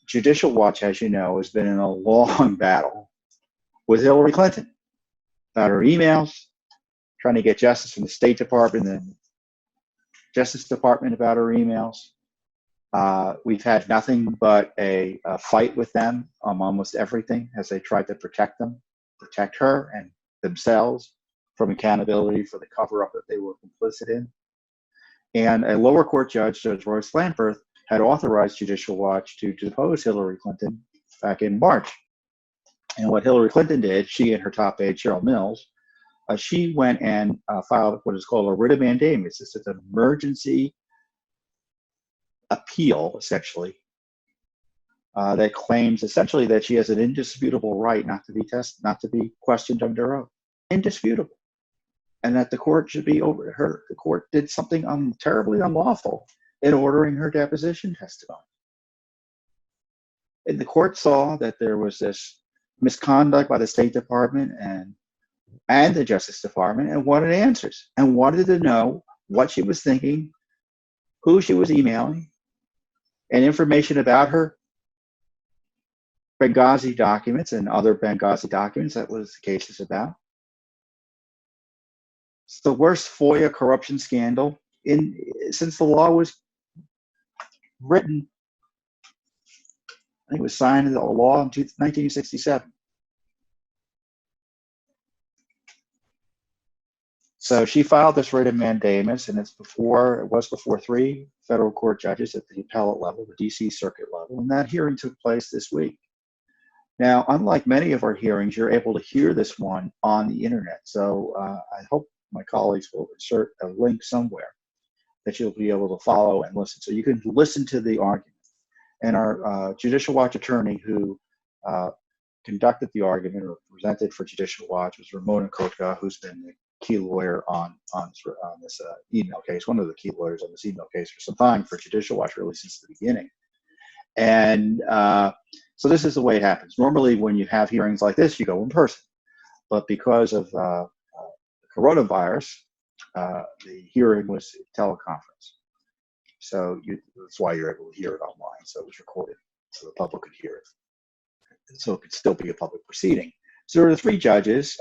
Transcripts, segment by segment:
Judicial Watch, as you know, has been in a long battle with Hillary Clinton about her emails, trying to get justice from the State Department and Justice Department about her emails. We've had nothing but a fight with them on almost everything as they tried to protect her and themselves from accountability for the cover-up that they were complicit in. And a lower court judge, Judge Royce Lamperth, had authorized Judicial Watch to depose Hillary Clinton back in March. And what Hillary Clinton did, she and her top aide, Cheryl Mills, she went and filed what is called a writ of mandamus. It's an emergency appeal, essentially, that claims essentially that she has an indisputable right not to be questioned under oath. Indisputable. And that the court should be over her. The court did something terribly unlawful in ordering her deposition testimony. And the court saw that there was this misconduct by the State Department and the Justice Department and wanted answers and wanted to know what she was thinking, who she was emailing, and information about her Benghazi documents and other Benghazi documents that was the case is about. It's the worst FOIA corruption scandal since the law was written. I think it was signed into law in 1967. So she filed this writ of mandamus, and it was before 3 federal court judges at the appellate level, the DC Circuit level, and that hearing took place this week. Now, unlike many of our hearings, you're able to hear this one on the internet. So I hope my colleagues will insert a link somewhere that you'll be able to follow and listen. So you can listen to the argument. And our Judicial Watch attorney who conducted the argument or presented for Judicial Watch was Ramona Kotka, who's been the key lawyer on this email case, one of the key lawyers on this email case for some time for Judicial Watch, really since the beginning. And so this is the way it happens. Normally when you have hearings like this, you go in person. But because of coronavirus, the hearing was teleconference. So that's why you're able to hear it online. So it was recorded so the public could hear it. So it could still be a public proceeding. So there are 3 judges.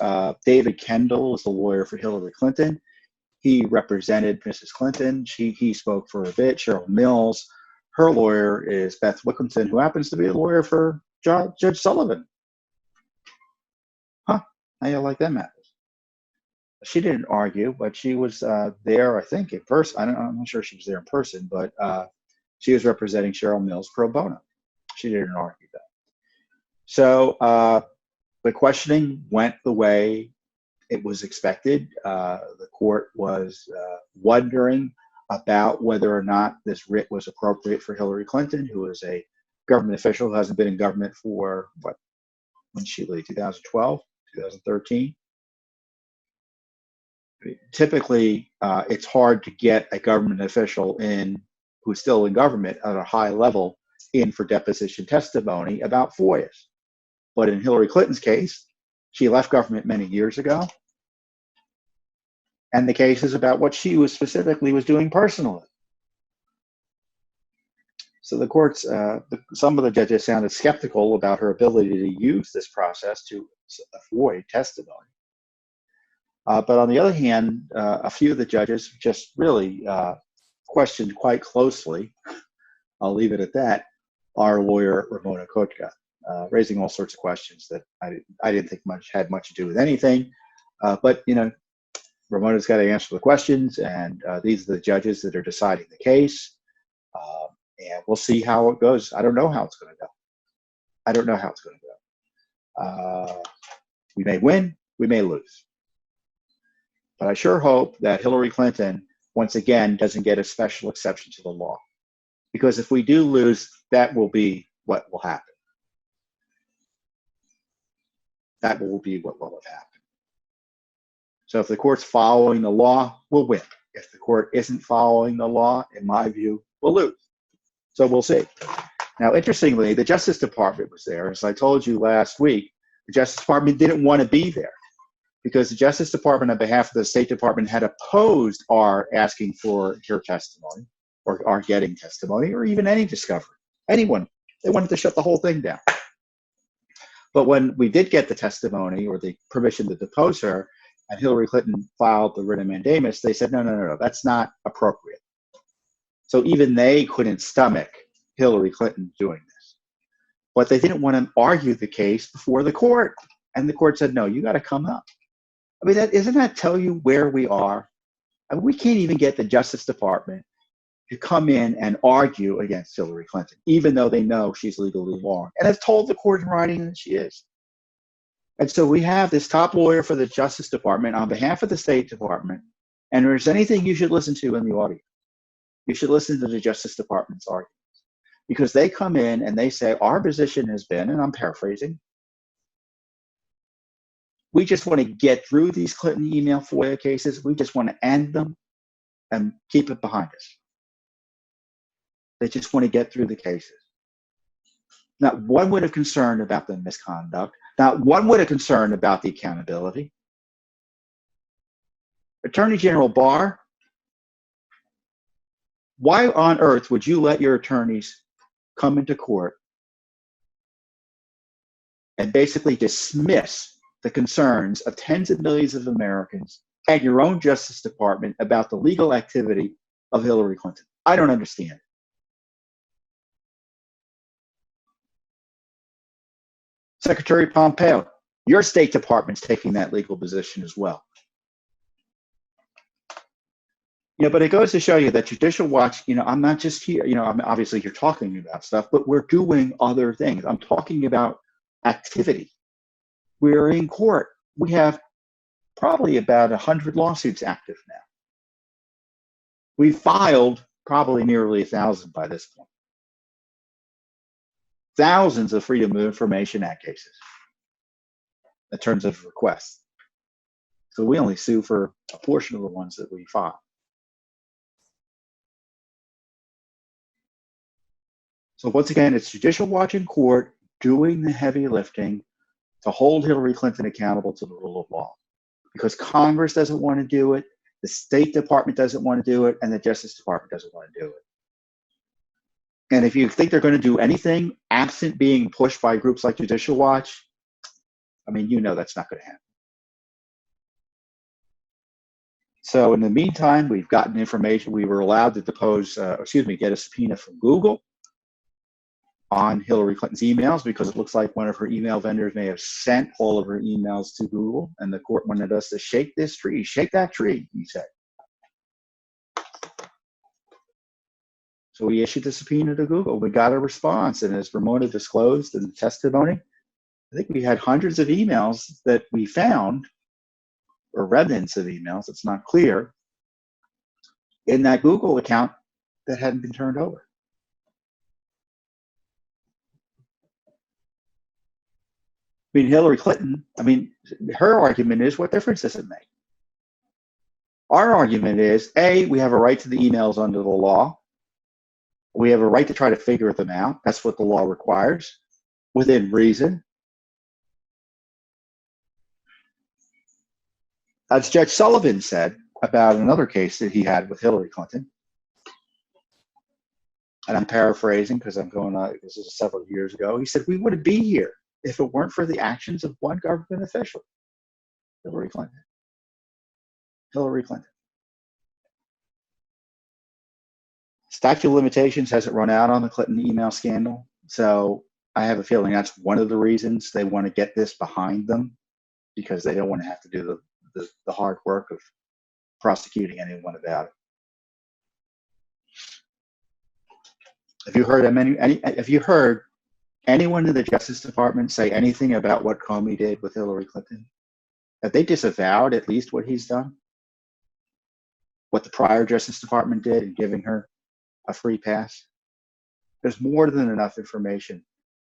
David Kendall is the lawyer for Hillary Clinton. He represented Mrs. Clinton. He spoke for a bit. Cheryl Mills, her lawyer is Beth Wickington, who happens to be a lawyer for Judge Sullivan. Huh, how you like them apples? She didn't argue, but she was there, I think, in person. I'm not sure she was there in person, but she was representing Cheryl Mills pro bono. She didn't argue that. So the questioning went the way it was expected. The court was wondering about whether or not this writ was appropriate for Hillary Clinton, who is a government official who hasn't been in government for, when she left, 2012, 2013. Typically, it's hard to get a government official who's still in government at a high level in for deposition testimony about FOIAs. But in Hillary Clinton's case, she left government many years ago. And the case is about what she was specifically doing personally. So the courts, some of the judges sounded skeptical about her ability to use this process to avoid testimony. But on the other hand, a few of the judges just really questioned quite closely, I'll leave it at that, our lawyer, Ramona Kotka, raising all sorts of questions that I didn't think had much to do with anything. But, Ramona's got to answer the questions, and these are the judges that are deciding the case. And we'll see how it goes. I don't know how it's going to go. We may win, we may lose. But I sure hope that Hillary Clinton, once again, doesn't get a special exception to the law. Because if we do lose, that will be what will happen. That will be what will have happened. So if the court's following the law, we'll win. If the court isn't following the law, in my view, we'll lose. So we'll see. Now, interestingly, the Justice Department was there. As I told you last week, the Justice Department didn't want to be there because the Justice Department, on behalf of the State Department, had opposed our asking for her testimony or our getting testimony or even any discovery. Anyone They wanted to shut the whole thing down. But when we did get the testimony or the permission to depose her, and Hillary Clinton filed the writ of mandamus, they said, no, that's not appropriate. So even they couldn't stomach Hillary Clinton doing this. But they didn't want to argue the case before the court. And the court said, no, you got to come up. I mean, doesn't that tell you where we are? I mean, we can't even get the Justice Department to come in and argue against Hillary Clinton, even though they know she's legally wrong. And have told the court in writing that she is. And so we have this top lawyer for the Justice Department on behalf of the State Department. And if there's anything you should listen to in the audience, you should listen to the Justice Department's arguments. Because they come in and they say, our position has been, and I'm paraphrasing, we just want to get through these Clinton email FOIA cases. We just want to end them and keep it behind us. They just want to get through the cases. Not one would have concerned about the misconduct. Not one would have concerned about the accountability. Attorney General Barr, why on earth would you let your attorneys come into court and basically dismiss the concerns of tens of millions of Americans and your own Justice Department about the legal activity of Hillary Clinton? I don't understand. Secretary Pompeo, your State Department's taking that legal position as well. But it goes to show you that Judicial Watch, I'm not just here, I'm obviously you're talking about stuff, but we're doing other things. I'm talking about activity. We're in court. We have probably about 100 lawsuits active now. We've filed probably nearly 1,000 by this point. Thousands of Freedom of Information Act cases in terms of requests. So we only sue for a portion of the ones that we file. So once again, it's Judicial Watch in court doing the heavy lifting to hold Hillary Clinton accountable to the rule of law. Because Congress doesn't want to do it, the State Department doesn't want to do it, and the Justice Department doesn't want to do it. And if you think they're going to do anything absent being pushed by groups like Judicial Watch, I mean, that's not going to happen. So in the meantime, we've gotten information. We were allowed to get a subpoena from Google on Hillary Clinton's emails because it looks like one of her email vendors may have sent all of her emails to Google, and the court wanted us to shake this tree, shake that tree, he said. So we issued the subpoena to Google. We got a response, and as Ramona disclosed in the testimony, I think we had hundreds of emails that we found, or remnants of emails, it's not clear, in that Google account that hadn't been turned over. I mean, Hillary Clinton, her argument is, what difference does it make? Our argument is, A, we have a right to the emails under the law. We have a right to try to figure them out. That's what the law requires, within reason. As Judge Sullivan said about another case that he had with Hillary Clinton, and I'm paraphrasing because this is several years ago, he said, we wouldn't be here if it weren't for the actions of one government official, Hillary Clinton. Hillary Clinton. Statute of limitations hasn't run out on the Clinton email scandal, so I have a feeling that's one of the reasons they want to get this behind them, because they don't want to have to do the hard work of prosecuting anyone about it. Have you heard anyone in the Justice Department say anything about what Comey did with Hillary Clinton? Have they disavowed at least what he's done? What the prior Justice Department did in giving her a free pass? There's more than enough information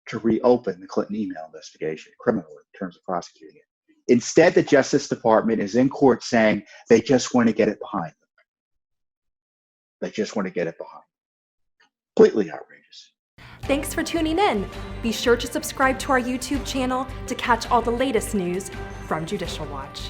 to reopen the Clinton email investigation criminally in terms of prosecuting it. Instead, the Justice Department is in court saying they just want to get it behind them. They just want to get it behind. Completely outrageous. Thanks for tuning in. Be sure to subscribe to our YouTube channel to catch all the latest news from Judicial Watch.